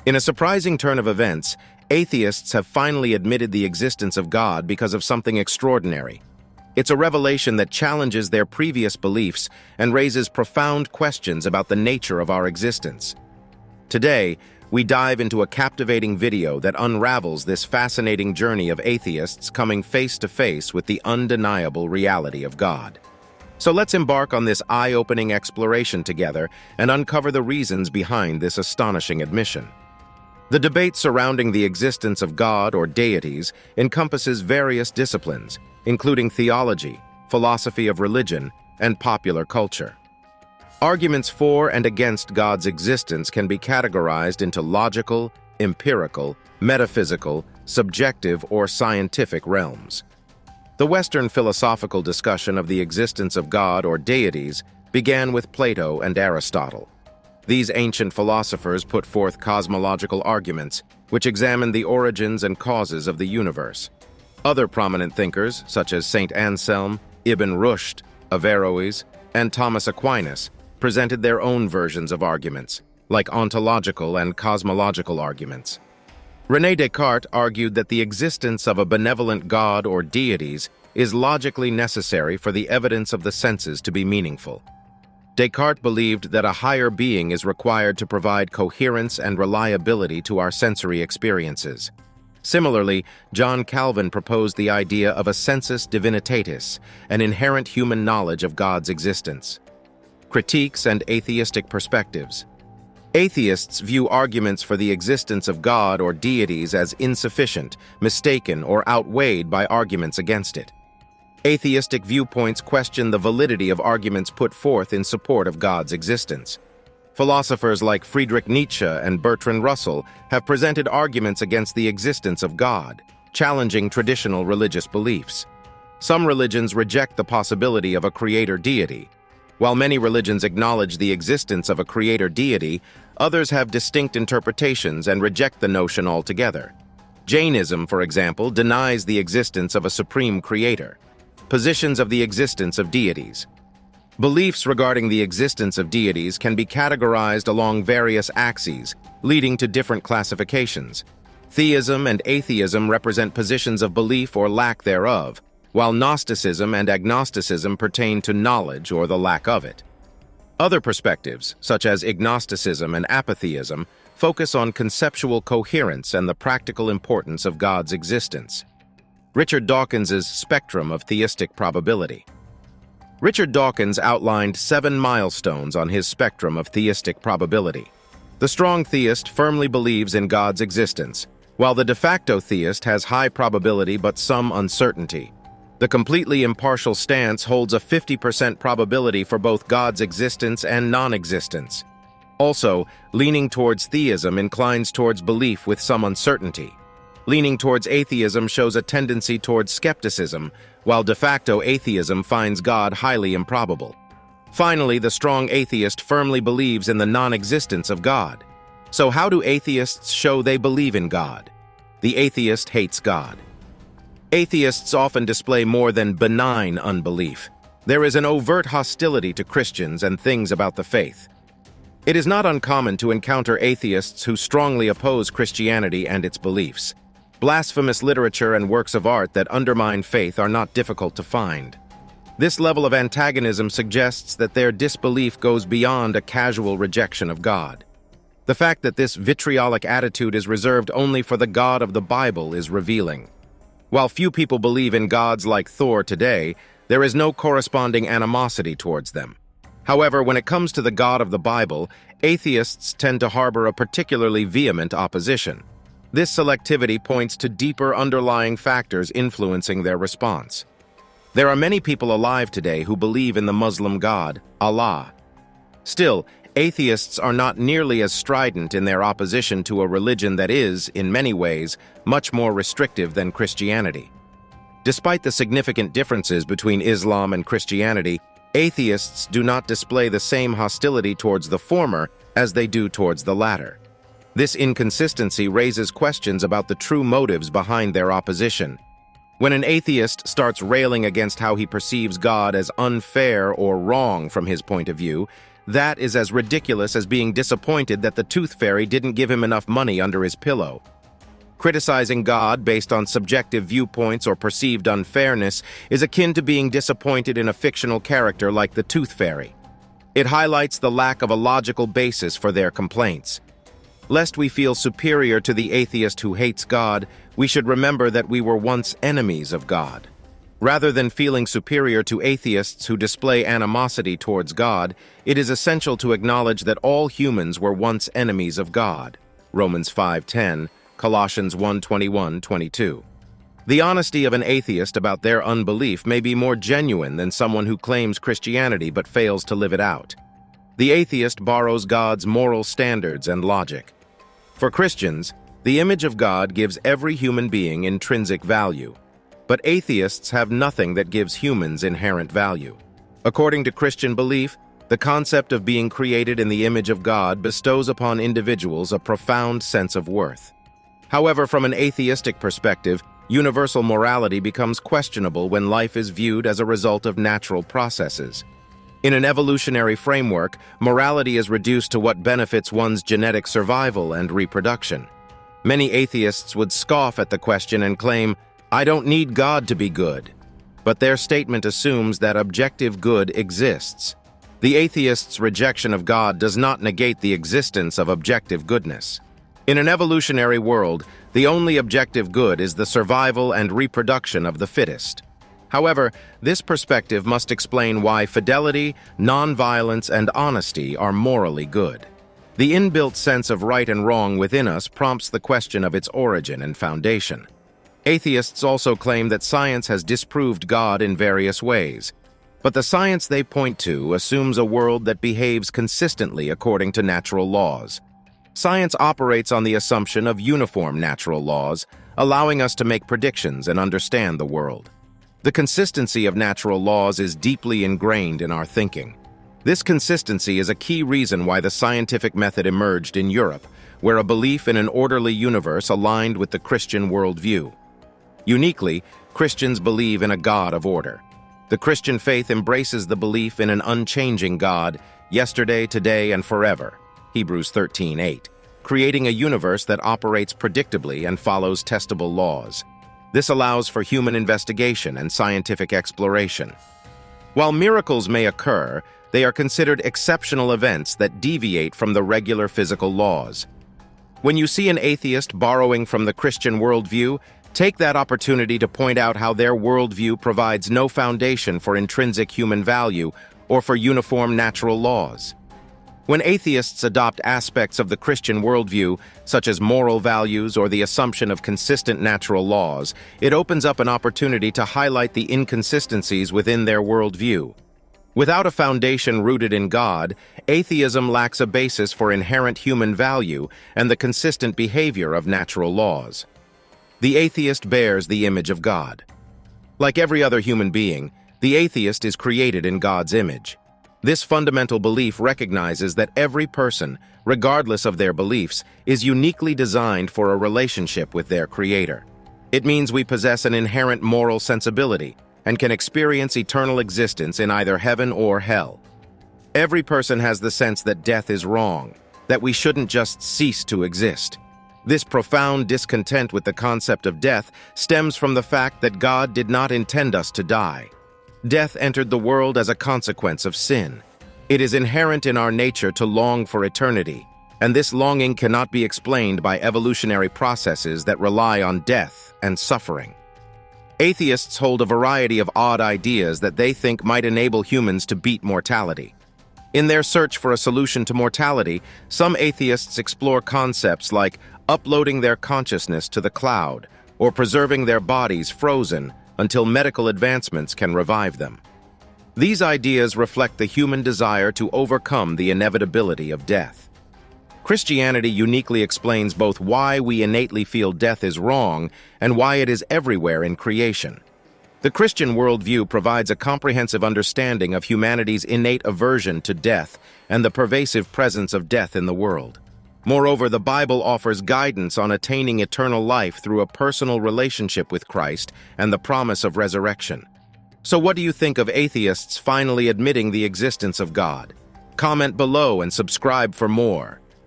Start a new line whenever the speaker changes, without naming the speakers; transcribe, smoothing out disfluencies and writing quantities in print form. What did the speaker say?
In a surprising turn of events, atheists have finally admitted the existence of God because of something extraordinary. It's a revelation that challenges their previous beliefs and raises profound questions about the nature of our existence. Today, we dive into a captivating video that unravels this fascinating journey of atheists coming face to face with the undeniable reality of God. So let's embark on this eye-opening exploration together and uncover the reasons behind this astonishing admission. The debate surrounding the existence of God or deities encompasses various disciplines, including theology, philosophy of religion, and popular culture. Arguments for and against God's existence can be categorized into logical, empirical, metaphysical, subjective, or scientific realms. The Western philosophical discussion of the existence of God or deities began with Plato and Aristotle. These ancient philosophers put forth cosmological arguments, which examined the origins and causes of the universe. Other prominent thinkers, such as Saint Anselm, Ibn Rushd, Averroes, and Thomas Aquinas, presented their own versions of arguments, like ontological and cosmological arguments. René Descartes argued that the existence of a benevolent God or deities is logically necessary for the evidence of the senses to be meaningful. Descartes believed that a higher being is required to provide coherence and reliability to our sensory experiences. Similarly, John Calvin proposed the idea of a sensus divinitatis, an inherent human knowledge of God's existence. Critiques and atheistic perspectives. Atheists view arguments for the existence of God or deities as insufficient, mistaken, or outweighed by arguments against it. Atheistic viewpoints question the validity of arguments put forth in support of God's existence. Philosophers like Friedrich Nietzsche and Bertrand Russell have presented arguments against the existence of God, challenging traditional religious beliefs. Some religions reject the possibility of a creator deity. While many religions acknowledge the existence of a creator deity, others have distinct interpretations and reject the notion altogether. Jainism, for example, denies the existence of a supreme creator. Positions of the existence of deities. Beliefs regarding the existence of deities can be categorized along various axes, leading to different classifications. Theism and atheism represent positions of belief or lack thereof, while Gnosticism and agnosticism pertain to knowledge or the lack of it. Other perspectives, such as agnosticism and apatheism, focus on conceptual coherence and the practical importance of God's existence. Richard Dawkins's spectrum of theistic probability. Richard Dawkins outlined 7 milestones on his spectrum of theistic probability. The strong theist firmly believes in God's existence, while the de facto theist has high probability but some uncertainty. The completely impartial stance holds a 50% probability for both God's existence and non-existence. Also, leaning towards theism inclines towards belief with some uncertainty. Leaning towards atheism shows a tendency towards skepticism, while de facto atheism finds God highly improbable. Finally, the strong atheist firmly believes in the non-existence of God. So how do atheists show they believe in God? The atheist hates God. Atheists often display more than benign unbelief. There is an overt hostility to Christians and things about the faith. It is not uncommon to encounter atheists who strongly oppose Christianity and its beliefs. Blasphemous literature and works of art that undermine faith are not difficult to find. This level of antagonism suggests that their disbelief goes beyond a casual rejection of God. The fact that this vitriolic attitude is reserved only for the God of the Bible is revealing. While few people believe in gods like Thor today, there is no corresponding animosity towards them. However, when it comes to the God of the Bible, atheists tend to harbor a particularly vehement opposition. This selectivity points to deeper underlying factors influencing their response. There are many people alive today who believe in the Muslim God, Allah. Still, atheists are not nearly as strident in their opposition to a religion that is, in many ways, much more restrictive than Christianity. Despite the significant differences between Islam and Christianity, atheists do not display the same hostility towards the former as they do towards the latter. This inconsistency raises questions about the true motives behind their opposition. When an atheist starts railing against how he perceives God as unfair or wrong from his point of view, That is as ridiculous as being disappointed that the tooth fairy didn't give him enough money under his pillow. Criticizing God based on subjective viewpoints or perceived unfairness is akin to being disappointed in a fictional character like the tooth fairy. It highlights the lack of a logical basis for their complaints. Lest we feel superior to the atheist who hates God, we should remember that we were once enemies of God. Rather than feeling superior to atheists who display animosity towards God, it is essential to acknowledge that all humans were once enemies of God. Romans 5:10, Colossians 1:21-22. The honesty of an atheist about their unbelief may be more genuine than someone who claims Christianity but fails to live it out. The atheist borrows God's moral standards and logic. For Christians, the image of God gives every human being intrinsic value. But atheists have nothing that gives humans inherent value. According to Christian belief, the concept of being created in the image of God bestows upon individuals a profound sense of worth. However, from an atheistic perspective, universal morality becomes questionable when life is viewed as a result of natural processes. In an evolutionary framework, morality is reduced to what benefits one's genetic survival and reproduction. Many atheists would scoff at the question and claim, "I don't need God to be good." But their statement assumes that objective good exists. The atheist's rejection of God does not negate the existence of objective goodness. In an evolutionary world, the only objective good is the survival and reproduction of the fittest. However, this perspective must explain why fidelity, nonviolence, and honesty are morally good. The inbuilt sense of right and wrong within us prompts the question of its origin and foundation. Atheists also claim that science has disproved God in various ways, but the science they point to assumes a world that behaves consistently according to natural laws. Science operates on the assumption of uniform natural laws, allowing us to make predictions and understand the world. The consistency of natural laws is deeply ingrained in our thinking. This consistency is a key reason why the scientific method emerged in Europe, where a belief in an orderly universe aligned with the Christian worldview. Uniquely, Christians believe in a God of order. The Christian faith embraces the belief in an unchanging God, yesterday, today, and forever. Hebrews 13:8, creating a universe that operates predictably and follows testable laws. This allows for human investigation and scientific exploration. While miracles may occur, they are considered exceptional events that deviate from the regular physical laws. When you see an atheist borrowing from the Christian worldview, take that opportunity to point out how their worldview provides no foundation for intrinsic human value or for uniform natural laws. When atheists adopt aspects of the Christian worldview, such as moral values or the assumption of consistent natural laws, it opens up an opportunity to highlight the inconsistencies within their worldview. Without a foundation rooted in God, atheism lacks a basis for inherent human value and the consistent behavior of natural laws. The atheist bears the image of God. Like every other human being, the atheist is created in God's image. This fundamental belief recognizes that every person, regardless of their beliefs, is uniquely designed for a relationship with their Creator. It means we possess an inherent moral sensibility and can experience eternal existence in either heaven or hell. Every person has the sense that death is wrong, that we shouldn't just cease to exist. This profound discontent with the concept of death stems from the fact that God did not intend us to die. Death entered the world as a consequence of sin. It is inherent in our nature to long for eternity, and this longing cannot be explained by evolutionary processes that rely on death and suffering. Atheists hold a variety of odd ideas that they think might enable humans to beat mortality. In their search for a solution to mortality, some atheists explore concepts like uploading their consciousness to the cloud or preserving their bodies frozen until medical advancements can revive them. These ideas reflect the human desire to overcome the inevitability of death. Christianity uniquely explains both why we innately feel death is wrong and why it is everywhere in creation. The Christian worldview provides a comprehensive understanding of humanity's innate aversion to death and the pervasive presence of death in the world. Moreover, the Bible offers guidance on attaining eternal life through a personal relationship with Christ and the promise of resurrection. So what do you think of atheists finally admitting the existence of God? Comment below and subscribe for more.